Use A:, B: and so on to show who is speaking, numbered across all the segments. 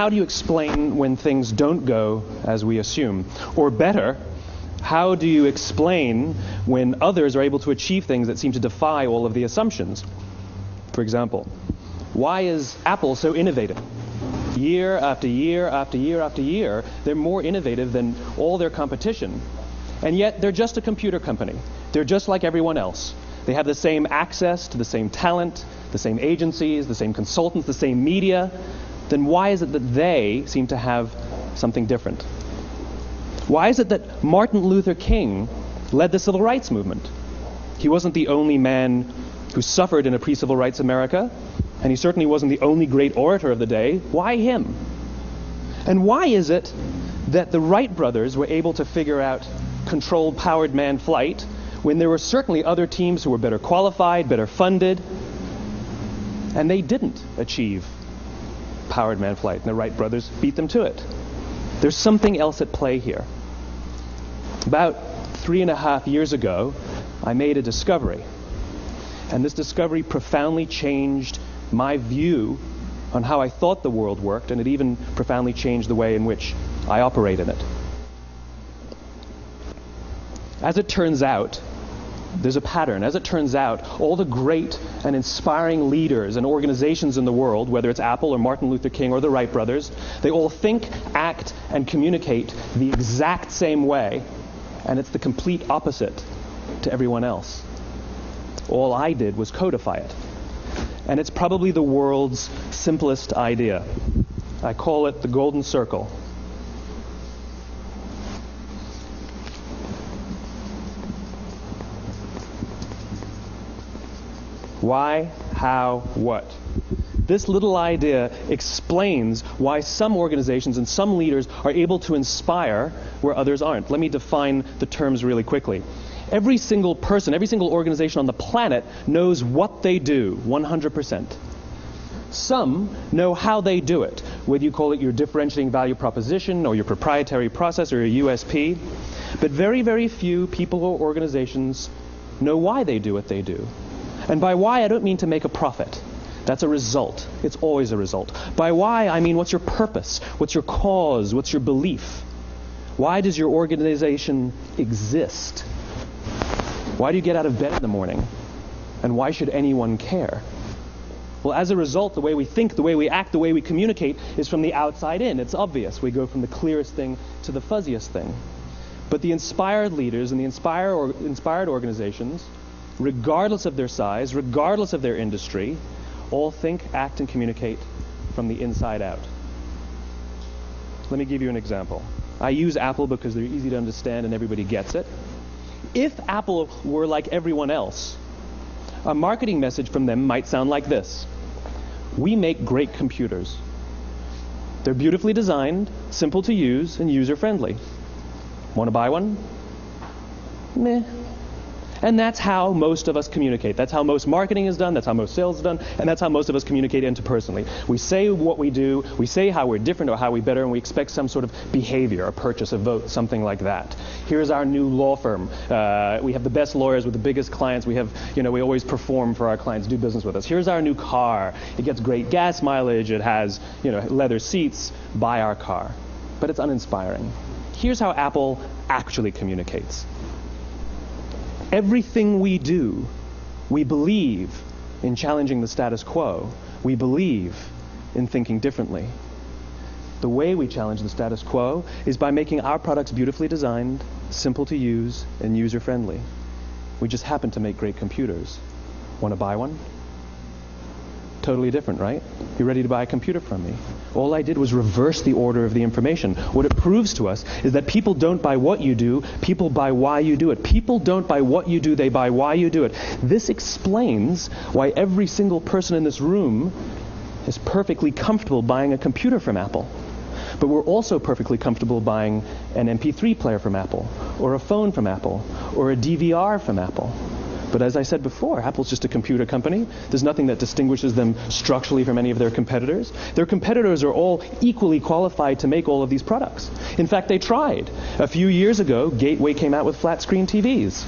A: how do you explain when things don't go as we assume? Or better, how do you explain when others are able to achieve things that seem to defy all of the assumptions? For example, why is Apple so innovative? Year after year after year after year, they're more innovative than all their competition. And yet, they're just a computer company. They're just like everyone else. They have the same access to the same talent, the same agencies, the same consultants, the same media. Then why is it that they seem to have something different? Why is it that Martin Luther King led the civil rights movement? He wasn't the only man who suffered in a pre-civil rights America, and he certainly wasn't the only great orator of the day. Why him? And why is it that the Wright brothers were able to figure out controlled powered manned flight when there were certainly other teams who were better qualified, better funded, and they didn't achieve powered manned flight, and the Wright brothers beat them to it? There's something else at play here. About 3.5 years ago, I made a discovery. And this discovery profoundly changed my view on how I thought the world worked, and it even profoundly changed the way in which I operate in it. As it turns out, there's a pattern. As it turns out, all the great and inspiring leaders and organizations in the world, whether it's Apple or Martin Luther King or the Wright brothers, they all think, act, and communicate the exact same way, and it's the complete opposite to everyone else. All I did was codify it. And it's probably the world's simplest idea. I call it the golden circle. Why, how, what? This little idea explains why some organizations and some leaders are able to inspire where others aren't. Let me define the terms really quickly. Every single person, every single organization on the planet knows what they do, 100%. Some know how they do it, whether you call it your differentiating value proposition or your proprietary process or your USP. But very, very few people or organizations know why they do what they do. And by why, I don't mean to make a profit. That's a result. It's always a result. By why, I mean what's your purpose? What's your cause? What's your belief? Why does your organization exist? Why do you get out of bed in the morning? And why should anyone care? Well, as a result, the way we think, the way we act, the way we communicate is from the outside in. It's obvious. We go from the clearest thing to the fuzziest thing. But the inspired leaders and the inspired organizations, regardless of their size, regardless of their industry, all think, act, and communicate from the inside out. Let me give you an example. I use Apple because they're easy to understand and everybody gets it. If Apple were like everyone else, a marketing message from them might sound like this. We make great computers. They're beautifully designed, simple to use, and user-friendly. Want to buy one? Meh. And that's how most of us communicate. That's how most marketing is done, that's how most sales is done, and that's how most of us communicate interpersonally. We say what we do, we say how we're different or how we're better, and we expect some sort of behavior, a purchase, a vote, something like that. Here's our new law firm. We have the best lawyers with the biggest clients. We have, we always perform for our clients, do business with us. Here's our new car. It gets great gas mileage. It has, leather seats. Buy our car. But it's uninspiring. Here's how Apple actually communicates. Everything we do, we believe in challenging the status quo. We believe in thinking differently. The way we challenge the status quo is by making our products beautifully designed, simple to use, and user-friendly. We just happen to make great computers. Want to buy one? Totally different, right? You ready to buy a computer from me? All I did was reverse the order of the information. What it proves to us is that people don't buy what you do, people buy why you do it. People don't buy what you do, they buy why you do it. This explains why every single person in this room is perfectly comfortable buying a computer from Apple. But we're also perfectly comfortable buying an MP3 player from Apple, or a phone from Apple, or a DVR from Apple. But as I said before, Apple's just a computer company. There's nothing that distinguishes them structurally from any of their competitors. Their competitors are all equally qualified to make all of these products. In fact, they tried. A few years ago, Gateway came out with flat-screen TVs.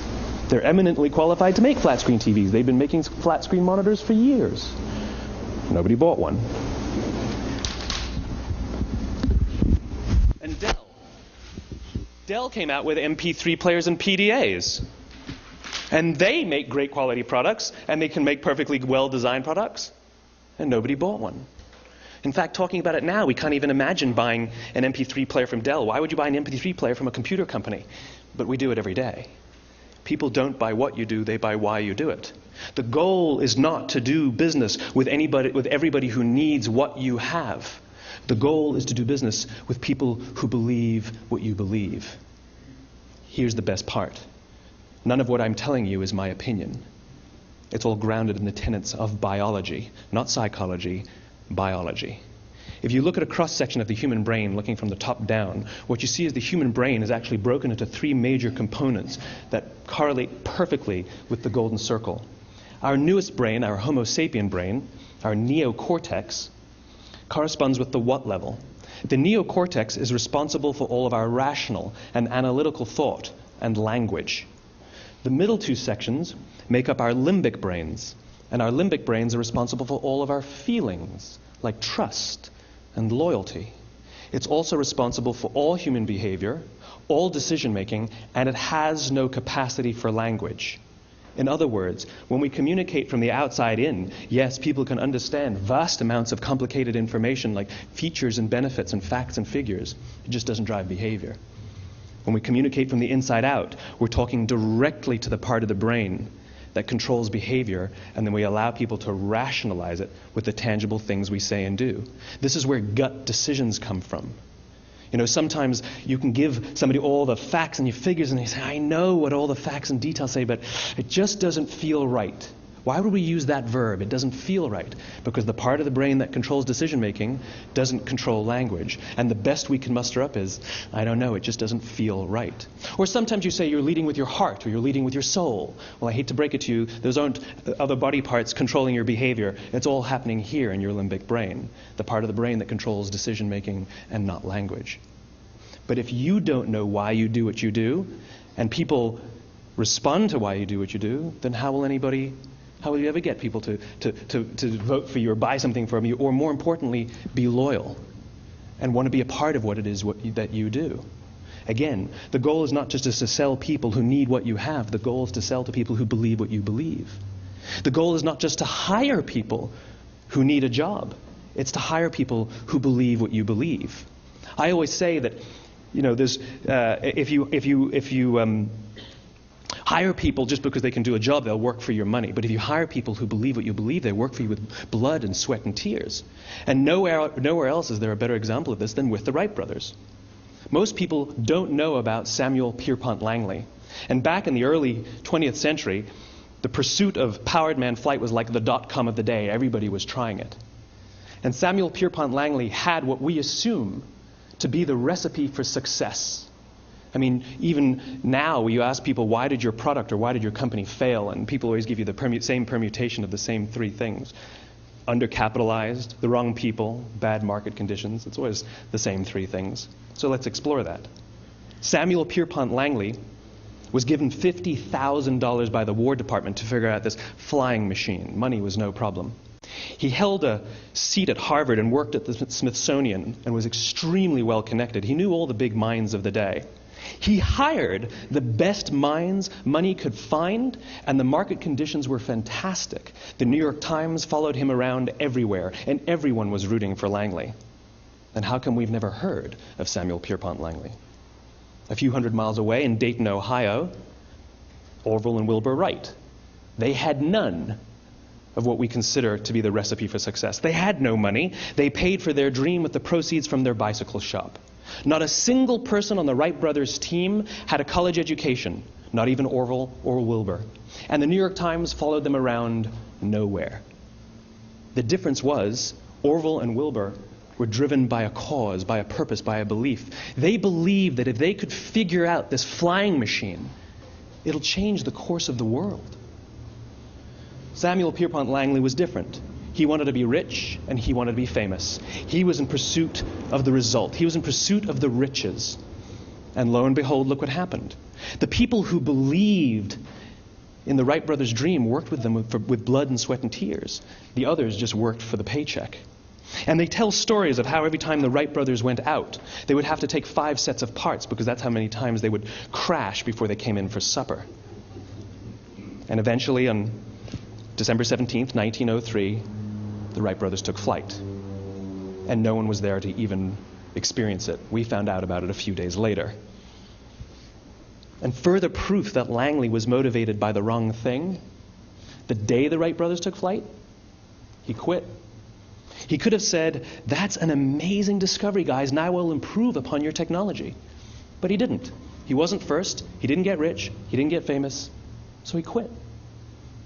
A: They're eminently qualified to make flat-screen TVs. They've been making flat-screen monitors for years. Nobody bought one. Dell came out with MP3 players and PDAs. And they make great quality products, and they can make perfectly well-designed products, and nobody bought one. In fact, talking about it now, we can't even imagine buying an MP3 player from Dell. Why would you buy an MP3 player from a computer company? But we do it every day. People don't buy what you do, they buy why you do it. The goal is not to do business with everybody who needs what you have. The goal is to do business with people who believe what you believe. Here's the best part. None of what I'm telling you is my opinion. It's all grounded in the tenets of biology, not psychology, biology. If you look at a cross-section of the human brain, looking from the top down, what you see is the human brain is actually broken into three major components that correlate perfectly with the golden circle. Our newest brain, our Homo sapien brain, our neocortex, corresponds with the what level. The neocortex is responsible for all of our rational and analytical thought and language. The middle two sections make up our limbic brains, and our limbic brains are responsible for all of our feelings, like trust and loyalty. It's also responsible for all human behavior, all decision-making, and it has no capacity for language. In other words, when we communicate from the outside in, yes, people can understand vast amounts of complicated information like features and benefits and facts and figures. It just doesn't drive behavior. When we communicate from the inside out, we're talking directly to the part of the brain that controls behavior, and then we allow people to rationalize it with the tangible things we say and do. This is where gut decisions come from. You know, sometimes you can give somebody all the facts and your figures, and they say, I know what all the facts and details say, but it just doesn't feel right. Why would we use that verb? It doesn't feel right. Because the part of the brain that controls decision-making doesn't control language. And the best we can muster up is, I don't know, it just doesn't feel right. Or sometimes you say you're leading with your heart or you're leading with your soul. Well, I hate to break it to you, those aren't other body parts controlling your behavior. It's all happening here in your limbic brain, the part of the brain that controls decision-making and not language. But if you don't know why you do what you do, and people respond to why you do what you do, then how will you ever get people to vote for you or buy something from you, or more importantly, be loyal and want to be a part of what it is that you do? Again, the goal is not just to sell people who need what you have. The goal is to sell to people who believe what you believe. The goal is not just to hire people who need a job. It's to hire people who believe what you believe. I always say that, you know, there's if you hire people just because they can do a job, they'll work for your money. But if you hire people who believe what you believe, they work for you with blood and sweat and tears. And nowhere else is there a better example of this than with the Wright brothers. Most people don't know about Samuel Pierpont Langley. And back in the early 20th century, the pursuit of powered man flight was like the dot-com of the day. Everybody was trying it. And Samuel Pierpont Langley had what we assume to be the recipe for success. I mean, even now, you ask people, why did your product or why did your company fail? And people always give you the same permutation of the same three things. Undercapitalized, the wrong people, bad market conditions. It's always the same three things. So let's explore that. Samuel Pierpont Langley was given $50,000 by the War Department to figure out this flying machine. Money was no problem. He held a seat at Harvard and worked at the Smithsonian and was extremely well connected. He knew all the big minds of the day. He hired the best minds money could find, and the market conditions were fantastic. The New York Times followed him around everywhere, and everyone was rooting for Langley. And how come we've never heard of Samuel Pierpont Langley? A few hundred miles away in Dayton, Ohio, Orville and Wilbur Wright. They had none of what we consider to be the recipe for success. They had no money. They paid for their dream with the proceeds from their bicycle shop. Not a single person on the Wright brothers' team had a college education, not even Orville or Wilbur. And the New York Times followed them around nowhere. The difference was Orville and Wilbur were driven by a cause, by a purpose, by a belief. They believed that if they could figure out this flying machine, it'll change the course of the world. Samuel Pierpont Langley was different. He wanted to be rich, and he wanted to be famous. He was in pursuit of the result. He was in pursuit of the riches. And lo and behold, look what happened. The people who believed in the Wright brothers' dream worked with them with blood and sweat and tears. The others just worked for the paycheck. And they tell stories of how every time the Wright brothers went out, they would have to take 5 sets of parts because that's how many times they would crash before they came in for supper. And eventually, on December 17th, 1903, the Wright brothers took flight. And no one was there to even experience it. We found out about it a few days later. And further proof that Langley was motivated by the wrong thing, the day the Wright brothers took flight, he quit. He could have said, "That's an amazing discovery, guys. Now we'll improve upon your technology." But he didn't. He wasn't first. He didn't get rich. He didn't get famous. So he quit.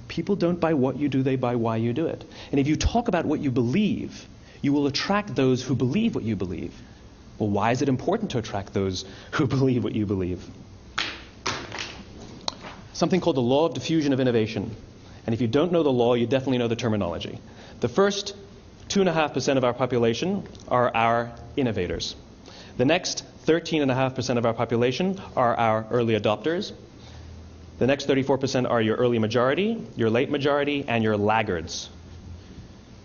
A: People don't buy what you do, they buy why you do it. And if you talk about what you believe, you will attract those who believe what you believe. Well, why is it important to attract those who believe what you believe? Something called the law of diffusion of innovation. And if you don't know the law, you definitely know the terminology. The first 2.5% of our population are our innovators. The next 13.5% of our population are our early adopters. The next 34% are your early majority, your late majority, and your laggards.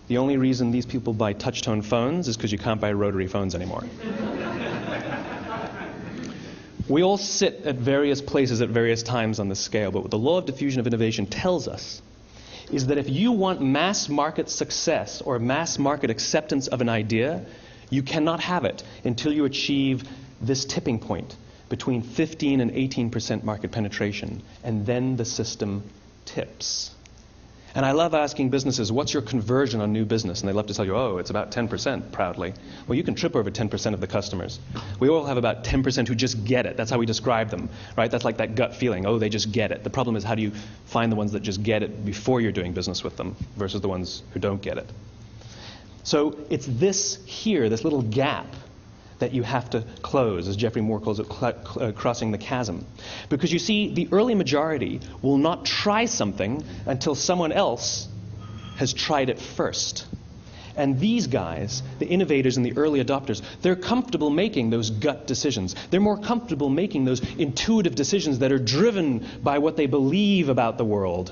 A: The only reason these people buy touch-tone phones is because you can't buy rotary phones anymore. We all sit at various places at various times on the scale, but what the law of diffusion of innovation tells us is that if you want mass market success or mass market acceptance of an idea, you cannot have it until you achieve this tipping point between 15 and 18% market penetration, and then the system tips. And I love asking businesses, what's your conversion on new business? And they love to tell you, oh, it's about 10%, proudly. Well, you can trip over 10% of the customers. We all have about 10% who just get it. That's how we describe them, right? That's like that gut feeling, oh, they just get it. The problem is, how do you find the ones that just get it before you're doing business with them versus the ones who don't get it? So it's this here, this little gap, that you have to close, as Geoffrey Moore calls it, crossing the chasm. Because you see, the early majority will not try something until someone else has tried it first. And these guys, the innovators and the early adopters, they're comfortable making those gut decisions. They're more comfortable making those intuitive decisions that are driven by what they believe about the world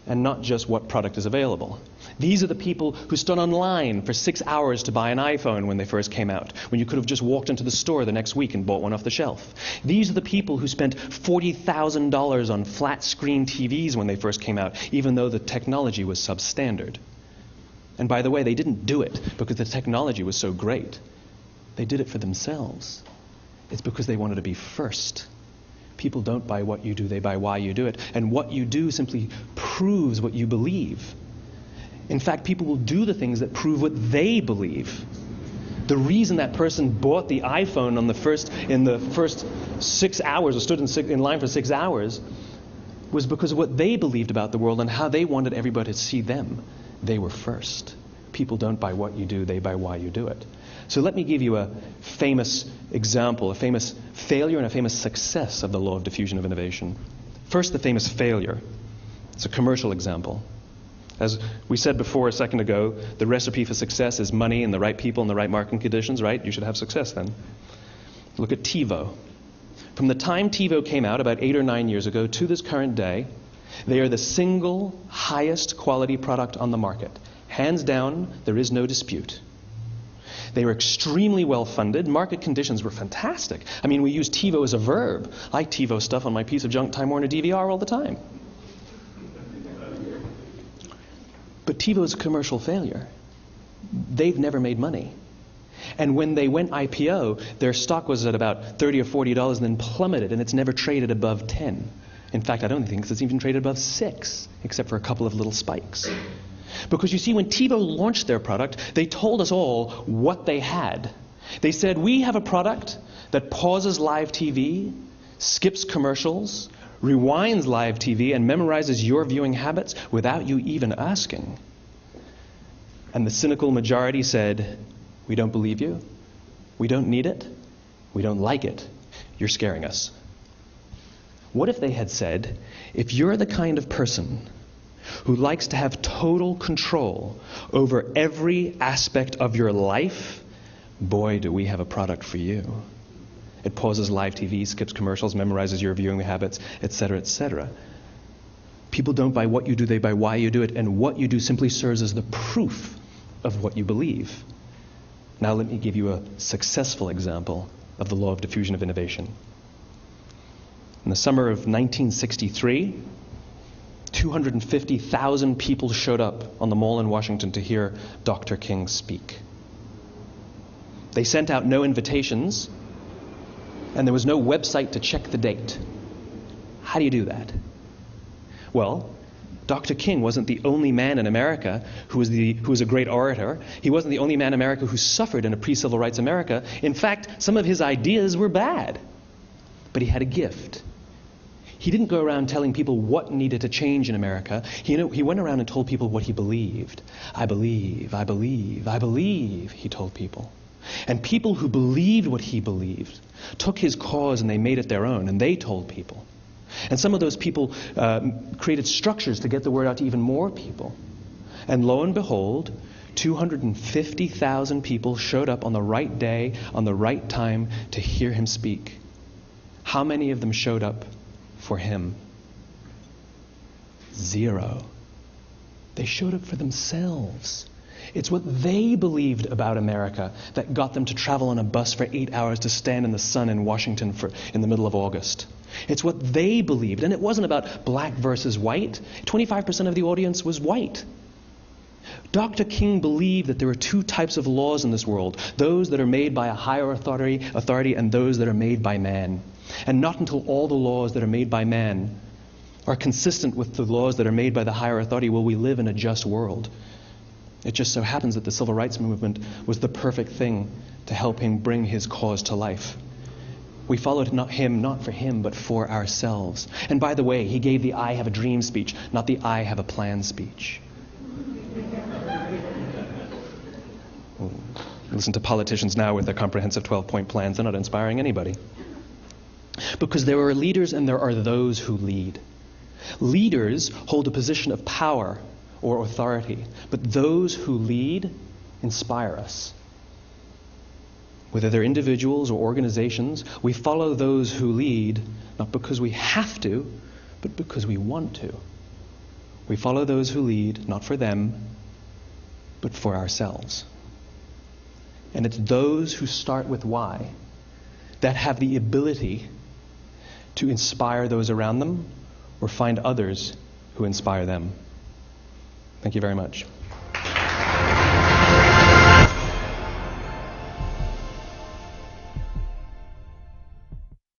A: and not just what product is available. These are the people who stood online for 6 hours to buy an iPhone when they first came out, when you could have just walked into the store the next week and bought one off the shelf. These are the people who spent $40,000 on flat screen TVs when they first came out, even though the technology was substandard. And by the way, they didn't do it because the technology was so great. They did it for themselves. It's because they wanted to be first. People don't buy what you do, they buy why you do it. And what you do simply proves what you believe. In fact, people will do the things that prove what they believe. The reason that person bought the iPhone in the first 6 hours, or stood in line for 6 hours, was because of what they believed about the world and how they wanted everybody to see them. They were first. People don't buy what you do, they buy why you do it. So let me give you a famous example, a famous failure and a famous success of the law of diffusion of innovation. First, the famous failure. It's a commercial example. As we said before a second ago, the recipe for success is money and the right people and the right marketing conditions, right? You should have success then. Look at TiVo. From the time TiVo came out about 8 or 9 years ago to this current day, they are the single highest quality product on the market. Hands down, there is no dispute. They were extremely well funded. Market conditions were fantastic. I mean, we use TiVo as a verb. I TiVo stuff on my piece of junk Time Warner DVR all the time. But TiVo is a commercial failure. They've never made money. And when they went IPO, their stock was at about $30 or $40 and then plummeted, and it's never traded above 10. In fact, I don't think it's even traded above 6, except for a couple of little spikes. Because you see, when TiVo launched their product, they told us all what they had. They said, we have a product that pauses live TV, skips commercials, rewinds live TV, and memorizes your viewing habits without you even asking. And the cynical majority said, we don't believe you, we don't need it, we don't like it, you're scaring us. What if they had said, if you're the kind of person who likes to have total control over every aspect of your life, boy, do we have a product for you. It pauses live TV, skips commercials, memorizes your viewing habits, etc., etc. People don't buy what you do, they buy why you do it, and what you do simply serves as the proof of what you believe. Now let me give you a successful example of the law of diffusion of innovation. In the summer of 1963, 250,000 people showed up on the Mall in Washington to hear Dr. King speak. They sent out no invitations, and there was no website to check the date. How do you do that? Well, Dr. King wasn't the only man in America who was a great orator. He wasn't the only man in America who suffered in a pre-civil rights America. In fact, some of his ideas were bad. But he had a gift. He didn't go around telling people what needed to change in America. He went around and told people what he believed. I believe, I believe, I believe, he told people. And people who believed what he believed took his cause and they made it their own, and they told people. And some of those people created structures to get the word out to even more people. And lo and behold, 250,000 people showed up on the right day, on the right time to hear him speak. How many of them showed up for him? 0. They showed up for themselves. It's what they believed about America that got them to travel on a bus for 8 hours to stand in the sun in Washington in the middle of August. It's what they believed. And it wasn't about black versus white. 25% of the audience was white. Dr. King believed that there are 2 types of laws in this world. Those that are made by a higher authority and those that are made by man. And not until all the laws that are made by man are consistent with the laws that are made by the higher authority will we live in a just world. It just so happens that the civil rights movement was the perfect thing to help him bring his cause to life. We followed him not for him, but for ourselves. And by the way, he gave the I have a dream speech, not the I have a plan speech. Listen to politicians now with their comprehensive 12-point plans. They're not inspiring anybody. Because there are leaders and there are those who lead. Leaders hold a position of power or authority, but those who lead inspire us. Whether they're individuals or organizations, we follow those who lead not because we have to, but because we want to. We follow those who lead not for them, but for ourselves. And it's those who start with why that have the ability to inspire those around them or find others who inspire them. Thank you very much.